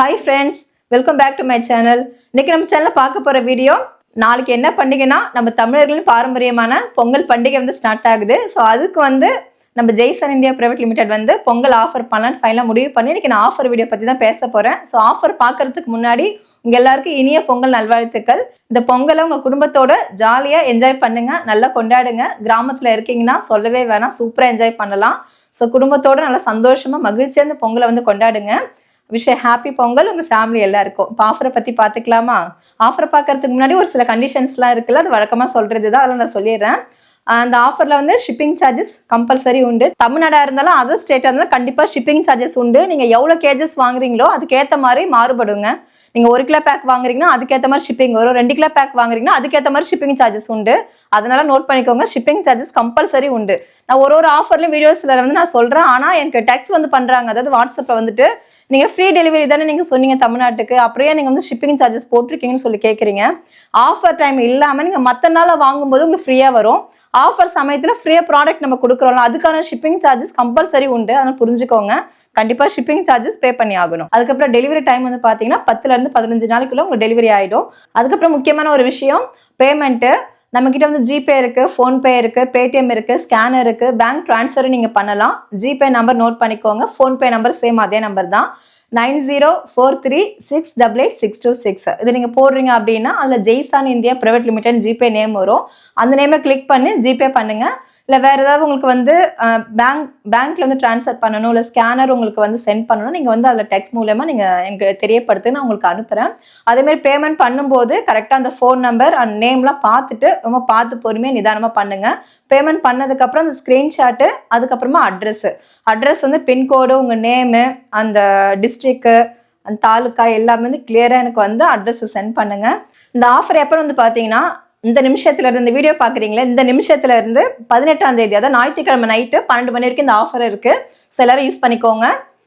Hi friends, welcome back to my channel. இன்னைக்கு நம்ம சேனல்ல பார்க்க போற வீடியோ நாளைக்கு என்ன பண்டிகைனா நம்ம தமிழர்களின் பாரம்பரியமான பொங்கல் பண்டிகை வந்து ஸ்டார்ட் ஆகுது. சோ அதுக்கு நம்ம Jaison India private limited Pongal offer பண்ணலாம்னு ஃபைனலா முடிவு பண்ணி இன்னைக்கு நான் ஆஃபர் வீடியோ பத்தி தான் பேச போறேன். சோ ஆஃபர் பார்க்கிறதுக்கு முன்னாடி உங்க எல்லாருக்கும் இனிய பொங்கல் நல்வாழ்த்துக்கள். இந்த பொங்கலை உங்க குடும்பத்தோட ஜாலியா என்ஜாய் பண்ணுங்க, நல்லா கொண்டாடுங்க. கிராமத்துல இருக்கீங்கன்னா சொல்லவே வேணாம், சூப்பரா என்ஜாய் பண்ணலாம். ஸோ குடும்பத்தோட நல்லா சந்தோஷமா மகிழ்ச்சியா இந்த பொங்கலை கொண்டாடுங்க. விஷ் ஹாப்பி பொங்கல் உங்க ஃபேமிலி எல்லாருக்கும். இப்போ ஆஃபரை பத்தி பார்த்துக்கலாமா? ஆஃபரை பார்க்கறதுக்கு முன்னாடி ஒரு சில கண்டிஷன்ஸ்லாம் இருக்குல்ல, அது வழக்கமா சொல்றது தான், அதெல்லாம் நான் சொல்லிடுறேன். அந்த ஆஃபர்ல ஷிப்பிங் சார்ஜஸ் கம்பல்சரி உண்டு. தமிழ்நாடா இருந்தாலும் அதர் ஸ்டேட்டா இருந்தாலும் கண்டிப்பா ஷிப்பிங் சார்ஜஸ் உண்டு. நீங்க எவ்வளவு கேஜஸ் வாங்குறீங்களோ அதுக்கேற்ற மாதிரி மாறுபடுங்க. நீங்க 1 கிலோ பேக் வாங்குறீங்கன்னா அதுக்கேற்ற மாதிரி ஷிப்பிங் வரும். 2 கிலோ பேக் வாங்குறீங்கன்னா அதுக்கேற்ற மாதிரி ஷிப்பிங் சார்ஜஸ் உண்டு. அதனால நோட் பண்ணிக்கோங்க, ஷிப்பிங் சார்ஜஸ் கம்பல்சரி உண்டு. நான் ஒரு ஆஃபர்லயும் வீடியோஸ்ல நான் சொல்றேன். ஆனா எனக்கு டெக்ஸ்ட் பண்றாங்க, அதாவது வாட்ஸ்அப்ல நீங்க ஃப்ரீ டெலிவரி தானே நீங்க சொன்னீங்க தமிழ்நாட்டுக்கு, அப்படியே நீங்க ஷிப்பிங் சார்ஜஸ் போட்டிருக்கீங்கன்னு சொல்லி கேட்குறீங்க. ஆஃபர் டைம் இல்லாம நீங்க மற்ற நாள வாங்கும்போது உங்களுக்கு ஃப்ரீயா வரும். ஆஃபர் சமயத்துல ஃப்ரீயா ப்ராடக்ட் நம்ம கொடுக்குறோம்ல, அதுக்கான ஷிப்பிங் சார்ஜஸ் கம்பல்சரி உண்டு. அதனால புரிஞ்சுக்கோங்க, கண்டிப்பா ஷிப்பிங் சார்ஜஸ் பே பண்ணி ஆகணும். அதுக்கப்புறம் டெலிவரி டைம் பாத்தீங்கன்னா 10ல இருந்து 15 நாளைக்குள்ள உங்களுக்கு டெலிவரி ஆயிடும். அதுக்கப்புறம் முக்கியமான ஒரு விஷயம், பேமெண்ட் நம்ம கிட்ட ஜிபே இருக்கு, போன்பே இருக்கு, பேடிஎம் இருக்கு, ஸ்கேனர் இருக்கு, பேங்க் டிரான்ஸ்ஃபர் நீங்க பண்ணலாம். ஜிபே நம்பர் நோட் பண்ணிக்கோங்க, போன்பே நம்பர் சேம் அதே நம்பர் தான், 9043688626. இது நீங்க போடுறீங்க அப்படின்னா அதுல Jaison India private limited GPay name வரும். அந்த நேமை கிளிக் பண்ணி ஜிபே பண்ணுங்க. இல்லை வேற ஏதாவது உங்களுக்கு பேங்க்ல ட்ரான்ஸ்ஃபர் பண்ணணும், இல்லை ஸ்கேனர் உங்களுக்கு சென்ட் பண்ணணும், நீங்க அதில் டெக்ஸ்ட் மூலமா நீங்க எனக்கு தெரியப்படுத்து, நான் உங்களுக்கு அனுப்புறேன். அதே மாதிரி பேமெண்ட் பண்ணும்போது கரெக்டாக அந்த ஃபோன் நம்பர் அண்ட் நேம்லாம் பார்த்துட்டு ரொம்ப பார்த்து பொறுமையாக நிதானமாக பண்ணுங்க. பேமெண்ட் பண்ணதுக்கப்புறம் அந்த ஸ்க்ரீன்ஷாட்டு, அதுக்கப்புறமா அட்ரஸ் பின்கோடு, உங்க நேமு, அந்த டிஸ்ட்ரிக்ட், அந்த தாலுக்கா எல்லாமே கிளியரா எனக்கு அட்ரஸ் சென்ட் பண்ணுங்க. இந்த ஆஃபர் எப்போ பார்த்தீங்கன்னா இந்த நிமிஷத்துல இருந்து, இந்த வீடியோ பாக்குறீங்களா, இந்த நிமிஷத்துல இருந்து 18ஆம் தேதி, அதாவது ஞாயிற்றுக்கிழமை நைட்டு 12 மணி வரைக்கும் இந்த ஆஃபர் இருக்கு. ஸோ எல்லாரும் யூஸ் பண்ணிக்கோங்க.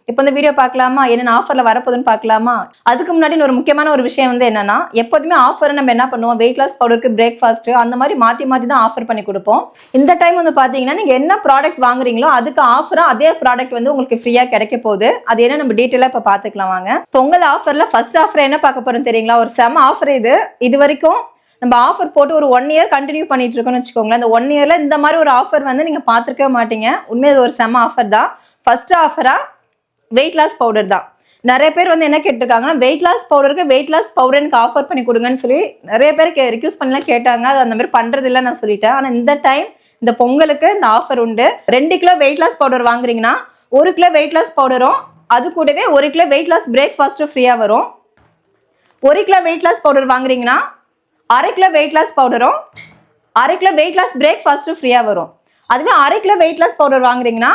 இப்போ இந்த வீடியோ பார்க்கலாமா, என்னென்ன ஆஃபர்ல வரப்போகுதுன்னு பார்க்கலாமா? அதுக்கு முன்னாடி ஒரு முக்கியமான ஒரு விஷயம் என்னன்னா, எப்போதுமே ஆஃபர் நம்ம என்ன பண்ணுவோம், வெயிட் லாஸ் பவுடருக்கு பிரேக்ஃபாஸ்ட் அந்த மாதிரி மாத்தி தான் ஆஃபர் பண்ணி கொடுப்போம். இந்த டைம் பாத்தீங்கன்னா நீங்க என்ன ப்ராடக்ட் வாங்குறீங்களோ அதுக்கு ஆஃபரா அதே ப்ராடக்ட் உங்களுக்கு ஃப்ரீயா கிடைக்க போகுது. அது என்ன நம்ம டீட்டெயிலா இப்ப பாத்துக்கலாம் வாங்க. பொங்கல் ஆஃபர்ல ஃபர்ஸ்ட் ஆஃபர் என்ன பார்க்க போறோம் தெரியுங்களா? ஒரு செம ஆஃபர். இது வரைக்கும் நம்ம ஆஃபர் போட்டு ஒரு 1 இயர் கண்டினியூ பண்ணிட்டு இருக்கோம்னு வச்சுக்கோங்களேன். அந்த 1 இயர்ல இந்த மாதிரி ஒரு ஆஃபர் நீங்க பார்த்துருக்கவே மாட்டீங்க. உண்மையாக இது ஒரு செம ஆஃபர் தான். ஃபர்ஸ்ட் ஆஃபரா வெயிட் லாஸ் பவுடர் தான். நிறைய பேர் என்ன கேட்டிருக்காங்கன்னா, வெயிட் லாஸ் பவுடருக்கு வெயிட் லாஸ் பவுடர் எனக்கு ஆஃபர் பண்ணி கொடுங்கன்னு சொல்லி நிறைய பேர் ரிக்வெஸ்ட் பண்ணலாம் கேட்டாங்க. அது அந்த மாதிரி பண்றது இல்லை நான் சொல்லிட்டேன். ஆனால் இந்த டைம் இந்த பொங்கலுக்கு இந்த ஆஃபர் உண்டு. 2 கிலோ வெயிட் லாஸ் பவுடர் வாங்குறீங்கன்னா 1 கிலோ வெயிட் லாஸ் பவுடரும், அது கூடவே 1 கிலோ வெயிட் லாஸ் பிரேக்ஃபாஸ்ட்டும் ஃப்ரீயா வரும். 1 கிலோ வெயிட் லாஸ் பவுடர் வாங்குறீங்கன்னா 1/2 கிலோ வெயிட் லாஸ் பவுடரும், 1/2 கிலோ வெயிட் லாஸ் பிரேக்ஃபாஸ்ட்டும் ஃப்ரீயா வரும். அதுவே 1/2 கிலோ வெயிட் லாஸ் பவுடர் வாங்குறீங்கன்னா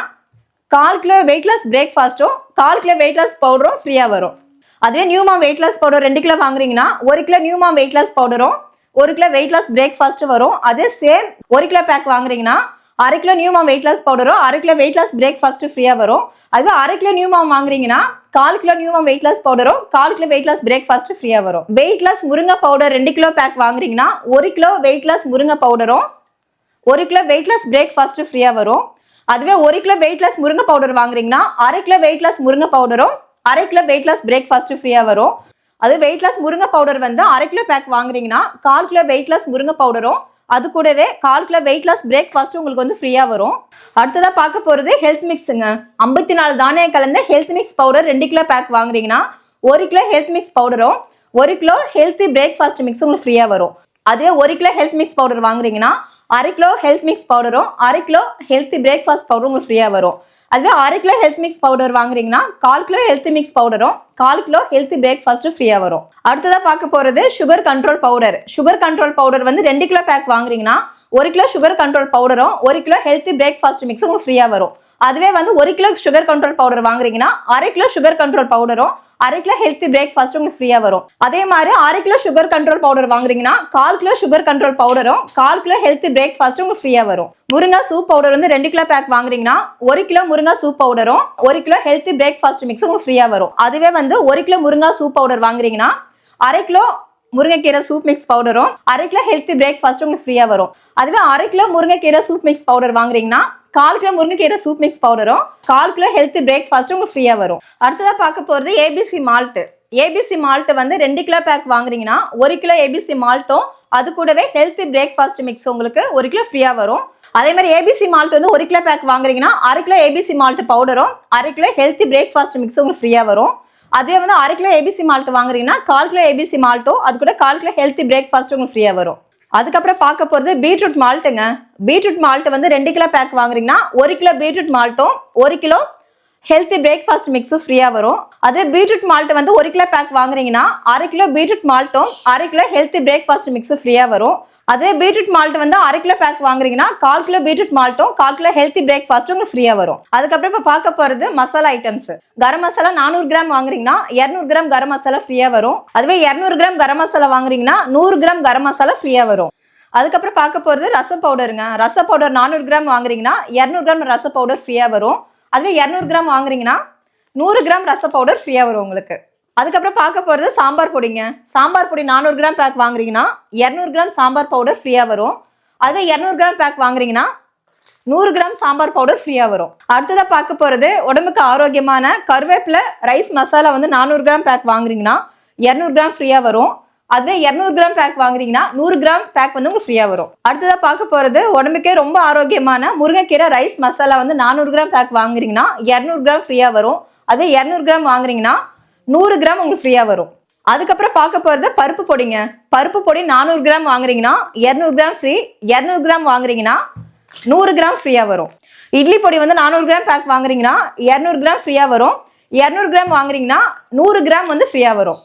1/4 கிலோ வெயிட் லாஸ் பிரேக்ஃபாஸ்ட்டும் 1/4 கிலோ வெயிட் லாஸ் பவுடரும் ஃப்ரீயா வரும். அதுவே நியூமாம் வெயிட் லாஸ் பவுடர் 2 கிலோ வாங்குறீங்கன்னா 1 கிலோ நியூமாம் வெயிட் லாஸ் பவுடரும் 1 கிலோ வெயிட் லாஸ் பிரேக்ஃபாஸ்ட் வரும். அதே சேம் 1 கிலோ பேக் வாங்குறீங்கன்னா 1/2 கிலோ நியூமாம் வெயிட் லாஸ் பவுடரும் 1/2 கிலோ வெயிட் லாஸ் பிரேக்ஃபாஸ்ட் ஃப்ரீயா வரும். அதுவே 1/2 கிலோ நியூமாம் வாங்குறீங்கன்னா 1/4 கிலோ நியூமாம் வெயிட் லாஸ் பவுடரும் 1/4 கிலோ வெயிட் லாஸ் பிரேக்ஃபாஸ்ட் ஃப்ரீயா வரும். வெயிட் லாஸ் முருங்கை பவுடர் 2 கிலோ பேக் வாங்குறீங்கன்னா 1 கிலோ வெயிட் லாஸ் முருங்கை பவுடரும் 1 கிலோ வெயிட் லாஸ் பிரேக்ஃபாஸ்ட் ஃப்ரீயா வரும். அதுவே 1 கிலோ வெயிட் லாஸ் முருங்கை பவுடர் வாங்குறீங்கன்னா 1/2 கிலோ வெயிட் லாஸ் முருங்கை பவுடரும் 1/2 கிலோ வெயிட் லாஸ் பிரேக்ஃபாஸ்ட் ஃப்ரீயா வரும். அது வெயிட் லாஸ் முருங்கை பவுடர் 1/2 கிலோ பேக் வாங்குறீங்கன்னா 1/4 கிலோ வெயிட் லாஸ் முருங்கை பவுடரும், அது கூடவே 1/4 கிலோ வெயிட் லாஸ் பிரேக்ஃபாஸ்ட் உங்களுக்கு ஃப்ரீயா வரும். அடுத்ததா பார்க்க போறது ஹெல்த் மிக்ஸுங்க. 54 தானியம் கலந்த health mix powder 2 kilo pack வாங்குறீங்கன்னா 1 கிலோ ஹெல்த் மிக்ஸ் பவுடரும் 1 கிலோ ஹெல்த்தி பிரேக்ஃபாஸ்ட் மிக்ஸ் உங்களுக்கு ஃப்ரீயா வரும். அதுவே 1 கிலோ ஹெல்த் மிக்ஸ் பவுடர் வாங்குறீங்கன்னா 1/2 கிலோ ஹெல்த் மிக்ஸ் பவுடரும் 1/2 கிலோ ஹெல்த்தி பிரேக்ஃபாஸ்ட் பவுடரும் உங்களுக்கு ஃப்ரீயா வரும். அதுவே 1/2 கிலோ ஹெல்த் மிக்ஸ் பவுடர் வாங்குறீங்கன்னா 1/4 கிலோ ஹெல்த்தி மிக்ஸ் பவுடரும் 1/4 கிலோ ஹெல்த்தி பிரேக்ஃபாஸ்ட் ஃப்ரீயா வரும். அடுத்ததா பார்க்க போறது sugar control powder. Sugar control powder 2 kilo pack வாங்குறீங்கன்னா 1 கிலோ சுகர் கண்ட்ரோல் பவுடரும் 1 கிலோ ஹெல்த்தி பிரேக்ஃபாஸ்ட் மிக்ஸ் உங்களுக்கு ஃப்ரீயா வரும். அதுவே 1 கிலோ சுகர் கண்ட்ரோல் பவுடர் வாங்குறீங்கன்னா 1/2 கிலோ சுகர் கண்ட்ரோல் பவுடரும் 1/2 கிலோ ஹெல்த்தி பிரேக்ஃபாஸ்ட் உங்களுக்கு ஃப்ரீயா வரும். அதே மாதிரி 1/2 கிலோ சுகர் கண்ட்ரோல் பவுடர் வாங்குறீங்கன்னா 1/4 கிலோ சுகர் கண்ட்ரோல் பவுடரும் 1/4 கிலோ ஹெல்த்தி பிரேக்ஃபாஸ்ட் உங்களுக்கு ஃப்ரீயா வரும். முருங்கா சூப் பவுடர் 2 கிலோ பேக் வாங்குறீங்கன்னா 1 கிலோ முருங்கா சூப் பவுடரும் 1 கிலோ ஹெல்த்தி பிரேக்ஃபாஸ்ட் மிக்ஸ் உங்களுக்கு ஃப்ரீயா வரும். அதுவே 1 கிலோ முருங்கா சூப் பவுடர் வாங்குறீங்கன்னா 1/2 கிலோ முருங்கைக்கீரை சூப் மிக்ஸ் பவுடரும் 1/2 கிலோ ஹெல்த்தி பிரேக்ஃபாஸ்ட் உங்களுக்கு ஃப்ரீயா வரும். அதுவே 1/2 கிலோ முருங்கைக்கீரை சூப் மிக்ஸ் பவுடர் வாங்குறீங்கன்னா 1/4 கிலோ முருங்கைக்கீரை சூப் மிக்ஸ் பவுடரும் 1/4 கிலோ ஹெல்த்தி பிரேக்ஃபாஸ்ட்டும் உங்களுக்கு ஃப்ரீயா வரும். அடுத்ததா பார்க்க போறது ஏபிசி மால்ட். ஏபிசி மால்ட் வந்து 2 கிலோ பேக் வாங்குறீங்கன்னா 1 கிலோ ஏபிசி மால்ட்டும் அது கூடவே ஹெல்த்தி பிரேக்ஃபாஸ்ட் மிக்ஸ் உங்களுக்கு 1 கிலோ ஃப்ரீயா வரும். அதே மாதிரி ஏபிசி மால்ட் வந்து 1 கிலோ பேக் வாங்குறீங்கன்னா 1/2 கிலோ ஏபிசி மால்ட் பவுடரும் 1/2 கிலோ ஹெல்த்தி பிரேக்ஃபாஸ்ட் மிக்ஸ் உங்களுக்கு ஃப்ரீயா வரும். அதே வந்து 1/2 கிலோ ஏபிசி மால்ட் வாங்குறீங்கன்னா 1/4 கிலோ ஏபிசி மால்ட்டும் அது கூட 1/4 கிலோ ஹெல்த்தி பிரேக்ஃபாஸ்ட் உங்களுக்கு ஃப்ரீயா வரும். அதுக்கப்புறம் பார்க்க போறது பீட்ரூட் மால்ட்டுங்க. பீட்ரூட் மால்ட் வந்து 2 கிலோ பேக் வாங்குறீங்கன்னா 1 கிலோ பீட்ரூட் மால்ட்டும் 1 கிலோ ஹெல்த்தி பிரேக்ஃபாஸ்ட் மிக்ஸும் ஃப்ரீயா வரும். அதே பீட்ரூட் மால்ட் வந்து 1 கிலோ பேக் வாங்குறீங்கன்னா 1/2 கிலோ பீட்ரூட் மால்ட்டும் 1/2 கிலோ ஹெல்த்தி பிரேக்ஃபாஸ்ட் மிக்ஸும் ஃப்ரீயா வரும். அதே பீட்ரூட் மால்ட் வந்து 1/2 கிலோ பேக் வாங்குறீங்கன்னா 1/4 கிலோ பீட்ரூட் மால்ட்டும் 1/4 கிலோ ஹெல்த்தி பிரேக்ஃபாஸ்ட்டும் உங்களுக்கு ஃப்ரீயா வரும். அதுக்கப்புறம் இப்ப பார்க்க போறது மசாலா ஐட்டம்ஸ். கரம் மசாலா 400 கிராம் வாங்குறீங்கன்னா 200 கிராம் கரம் மசாலா ஃப்ரீயா வரும். அதுவே 200 கிராம் கரம் மசாலா வாங்குறீங்கன்னா 100 கிராம் கரம் மசாலா ஃப்ரீயா வரும். அதுக்கப்புறம் பார்க்க போறது ரச பவுடருங்க. ரச பவுடர் 400 கிராம் வாங்குறீங்கன்னா 200 கிராம் ரச பவுடர் ஃப்ரீயா வரும். அதுவே 200 கிராம் வாங்குறீங்கன்னா 100 கிராம் ரச பவுடர் ஃப்ரீயா வரும் உங்களுக்கு. அதுக்கப்புறம் பார்க்க போறது சாம்பார் பொடிங்க. சாம்பார் பொடி 400 கிராம் பேக் வாங்குறீங்கன்னா 200 கிராம் சாம்பார் பவுடர் ஃப்ரீயா வரும். அதுவே 200 கிராம் பேக் வாங்குறீங்கன்னா 100 கிராம் சாம்பார் பவுடர் ஃப்ரீயா வரும். அடுத்ததா பார்க்க போறது உடம்புக்கு ஆரோக்கியமான கருவேப்பிலை ரைஸ் மசாலா வந்து 400 கிராம் பேக் வாங்குறீங்கன்னா 200 கிராம் ஃப்ரீயா வரும். அதுவே 200 கிராம் பேக் வாங்குறீங்கன்னா 100 கிராம் பேக் வந்து உங்களுக்கு ஃப்ரீயா வரும். அடுத்ததா பார்க்க போறது உடம்புக்கே ரொம்ப ஆரோக்கியமான முருங்கைக்கீரை ரைஸ் மசாலா வந்து 400 கிராம் பேக் வாங்குறீங்கன்னா 200 கிராம் ஃப்ரீயா வரும். அதே 200 கிராம் வாங்குறீங்கன்னா 100 கிராம் உங்களுக்கு ஃப்ரீயா வரும். அதுக்கப்புறம் பார்க்க போறது பருப்பு பொடிங்க. பருப்பு பொடி 400 கிராம் வாங்குறீங்கன்னா 200 கிராம் ஃப்ரீ. 200 கிராம் வாங்குறீங்கன்னா 100 கிராம் ஃப்ரீயா வரும். இட்லி பொடி வந்து 400 கிராம் பேக் வாங்குறீங்கன்னா 200 கிராம் ஃப்ரீயா வரும். 200 கிராம் வாங்குறீங்கன்னா 100 கிராம் வந்து ஃப்ரீயா வரும்.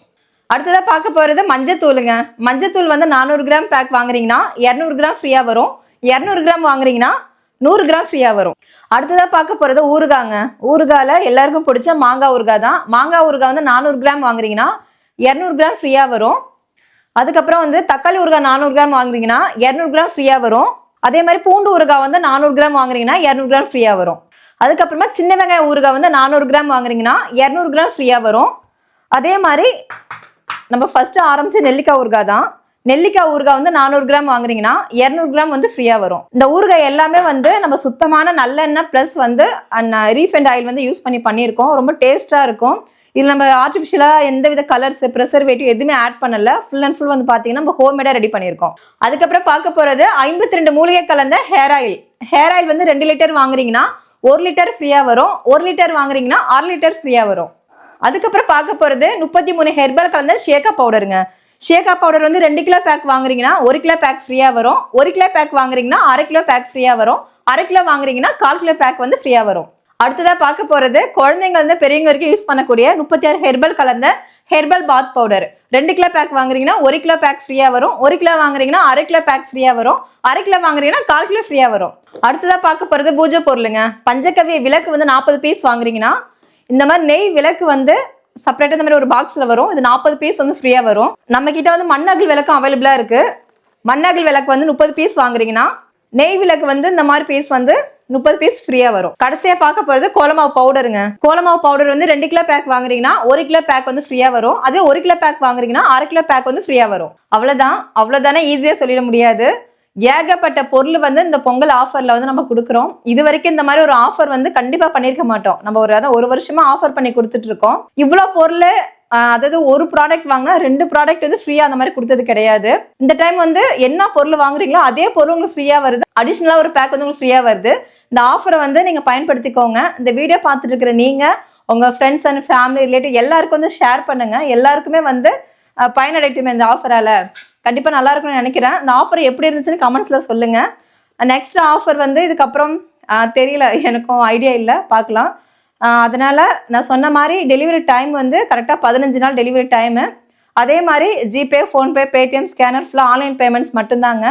அடுத்ததா பார்க்க போறது மஞ்சத்தூளுங்க. மஞ்சத்தூள் வந்து 400 கிராம் பேக் வாங்குறீங்கன்னா 200 கிராம் ஃப்ரீயா வரும். 200 கிராம் வாங்குறீங்கன்னா 100 கிராம் ஃப்ரீயா வரும். அடுத்ததா பார்க்க போறது ஊறுகாங்க. ஊறுகால எல்லாருக்கும் பிடிச்ச மாங்காய் ஊறுகாய் தான். மாங்காய் ஊறுகாய் வந்து 400 கிராம் வாங்குறீங்கன்னா 200 கிராம் ஃப்ரீயா வரும். அதுக்கப்புறம் வந்து தக்காளி ஊறுகாய் 400 கிராம் வாங்குறீங்கன்னா 200 கிராம் ஃப்ரீயா வரும். அதே மாதிரி பூண்டு ஊறுகாய் வந்து 400 கிராம் வாங்குறீங்கன்னா 200 கிராம் ஃப்ரீயா வரும். அதுக்கப்புறமா சின்ன வெங்காய ஊறுகாய் வந்து 400 கிராம் வாங்குறீங்கன்னா 200 கிராம் ஃப்ரீயா வரும். அதே மாதிரி நம்ம ஃபர்ஸ்ட் ஆரம்பிச்ச நெல்லிக்காய் ஊறுகாய் தான். நெல்லிக்காய் ஊறுகாய் வந்து 400 கிராம் வாங்குறீங்கன்னா 200 கிராம் வந்து ஃப்ரீயா வரும். இந்த ஊறுகாய் எல்லாமே வந்து நம்ம சுத்தமான நல்லெண்ணெய் பிளஸ் வந்து ரீஃபைண்ட் ஆயில் வந்து யூஸ் பண்ணியிருக்கோம். ரொம்ப டேஸ்டா இருக்கும். இதில் நம்ம ஆர்டிஃபிஷியலா எந்தவித கலர்ஸ் ப்ரிசர்வேட்டிவ் எதுவுமே ஆட் பண்ணல. ஃபுல் அண்ட் ஃபுல் வந்து பார்த்தீங்கன்னா நம்ம ஹோம்மேடா ரெடி பண்ணியிருக்கோம். அதுக்கப்புறம் பார்க்க போறது 52 மூலிகை கலந்த ஹேர் ஆயில். ஹேர் ஆயில் வந்து 2 லிட்டர் வாங்குறீங்கன்னா 1 லிட்டர் ஃப்ரீயா வரும். 1 லிட்டர் வாங்குறீங்கன்னா 6 லிட்டர் ஃப்ரீயா வரும். அதுக்கப்புறம் பார்க்க போறது 33 ஹெர்பல் கலந்த ஷேக்கா பவுடருங்க. ஷேக்கா பவுடர் வந்து 2 கிலோ பேக் வாங்குறீங்கன்னா 1 கிலோ பேக் ஃப்ரீயா வரும். 1 கிலோ பேக் வாங்குறீங்கன்னா 1/2 கிலோ பேக் ஃப்ரீயா வரும். 1/2 கிலோ வாங்குறீங்கன்னா 1/4 கிலோ பேக் வந்து ஃப்ரீயா வரும். அடுத்ததா பார்க்க போறது குழந்தைங்க வந்து பெரியவங்க வரைக்கும் யூஸ் பண்ணக்கூடிய 36 ஹெர்பல் கலந்த herbal bath powder. 2 kilo pack வாங்குறீங்கன்னா 1 கிலோ பேக் ஃப்ரீயா வரும். 1 கிலோ வாங்குறீங்கன்னா 1/2 கிலோ பேக் ஃப்ரீயா வரும். 1/2 கிலோ வாங்குறீங்கன்னா 1/4 கிலோ ஃப்ரீயா வரும். அடுத்ததா பார்க்க போறது பூஜை பொருளுங்க. பஞ்சகவ்ய விளக்கு வந்து 40 பீஸ் வாங்குறீங்கன்னா இந்த மாதிரி நெய் விளக்கு வந்து செப்பரேட்டா இந்த மாதிரி ஒரு பாக்ஸ்ல வரும். இது 40 பீஸ் வந்து ஃப்ரீயா வரும். நம்ம கிட்ட வந்து மண்ணகல் விளக்கும் அவைலபிளா இருக்கு. மண்ணகல் விளக்கு வந்து 30 பீஸ் வாங்குறீங்கன்னா நெய் விளக்கு வந்து இந்த மாதிரி பீஸ் வந்து 30 பீஸ் ஃப்ரீயா வரும். கடைசியா பார்க்க போறது கோலமாவு பவுடருங்க. கோலமாவு பவுடர் வந்து 2 கிலோ பேக் வாங்குறீங்கன்னா 1 கிலோ பேக் வந்து ஃப்ரீயா வரும். அதே 1 கிலோ பேக் வாங்குறீங்கன்னா 1/2 கிலோ பேக் வந்து ஃப்ரீயா வரும். அவ்வளவுதானே ஈஸியா சொல்லிட முடியாது. ஏகப்பட்ட பொருள் வந்து இந்த பொங்கல் ஆஃபர்ல வந்து நம்ம கொடுக்குறோம். இது வரைக்கும் இந்த மாதிரி ஒரு ஆஃபர் வந்து கண்டிப்பா பண்ணிருக்க மாட்டோம். நம்ம ஒரு வருஷமா ஆஃபர் பண்ணி கொடுத்துட்டு இருக்கோம். இவ்வளவு பொருள் அதாவது ஒரு ப்ராடக்ட் வாங்கினா 2 ப்ராடக்ட் வந்து ஃப்ரீயா அந்த மாதிரி கொடுத்தது கிடையாது. இந்த டைம் வந்து என்ன பொருள் வாங்குறீங்களோ அதே பொருள் உங்களுக்கு ஃப்ரீயா வருது. அடிஷனலா ஒரு பேக் வந்து உங்களுக்கு ஃப்ரீயா வருது. இந்த ஆஃபரை வந்து நீங்க பயன்படுத்திக்கோங்க. இந்த வீடியோ பார்த்துட்டு இருக்கிற நீங்க உங்க ஃப்ரெண்ட்ஸ் அண்ட் ஃபேமிலி ரிலேட்டிவ் எல்லாருக்கும் வந்து ஷேர் பண்ணுங்க. எல்லாருக்குமே வந்து பயனடைட்டுமே இந்த ஆஃபரால. கண்டிப்பா நல்லா இருக்கும்னு நினைக்கிறேன். இந்த ஆஃபர் எப்படி இருந்துச்சுன்னு கமெண்ட்ஸ்ல சொல்லுங்க. நெக்ஸ்ட் ஆஃபர் வந்து இதுக்கப்புறம் தெரியல, எனக்கும் ஐடியா இல்லை, பார்க்கலாம். அதனால நான் சொன்ன மாதிரி டெலிவரி டைம் வந்து கரெக்டாக 15 நாள் டெலிவரி டைமு. அதே மாதிரி ஜிபே, ஃபோன்பே, பேடிஎம், ஸ்கேனர் ஃபுல்லாக ஆன்லைன் பேமெண்ட்ஸ் மட்டும்தாங்க.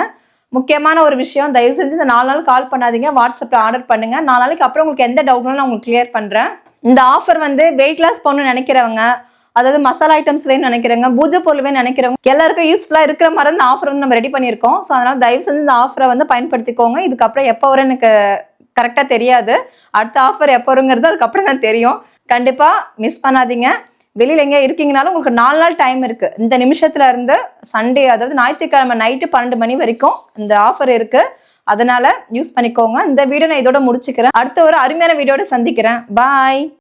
முக்கியமான ஒரு விஷயம், தயவு செஞ்சு இந்த 4 நாள் கால் பண்ணாதீங்க, வாட்ஸ்அப்பில் ஆர்டர் பண்ணுங்க. 4 நாளைக்கு அப்புறம் உங்களுக்கு எந்த டவுட்னாலும் நான் உங்களுக்கு கிளியர் பண்ணுறேன். இந்த ஆஃபர் வந்து வெயிட் லாஸ் பண்ணணும்னு நினைக்கிறவங்க, அதாவது மசாலா ஐட்டம்ஸ் வேணும்னு நினைக்கிறவங்க, பூஜை பொருள் வேணும்னு நினைக்கிறவங்க எல்லாருக்கும் யூஸ்ஃபுல்லாக இருக்கிற மாதிரி இந்த ஆஃபர் வந்து நம்ம ரெடி பண்ணியிருக்கோம். ஸோ அதனால தயவு செஞ்சு இந்த ஆஃபரை வந்து பயன்படுத்திக்கோங்க. இதுக்கப்புறம் எப்போ வரும் எனக்கு கரெக்டாக தெரியாது. அடுத்த ஆஃபர் எப்போ வருங்கிறது அதுக்கப்புறம் தான் தெரியும். கண்டிப்பாக மிஸ் பண்ணாதீங்க. வெளியில் எங்கே இருக்கீங்கனாலும் உங்களுக்கு 4 நாள் டைம் இருக்குது. இந்த நிமிஷத்துல இருந்து சண்டே, அதாவது ஞாயிற்றுக்கிழமை நைட்டு 12 மணி வரைக்கும் இந்த ஆஃபர் இருக்குது. அதனால யூஸ் பண்ணிக்கோங்க. இந்த வீடியோ நான் இதோட முடிச்சுக்கிறேன். அடுத்த ஒரு அருமையான வீடியோட சந்திக்கிறேன். பாய்.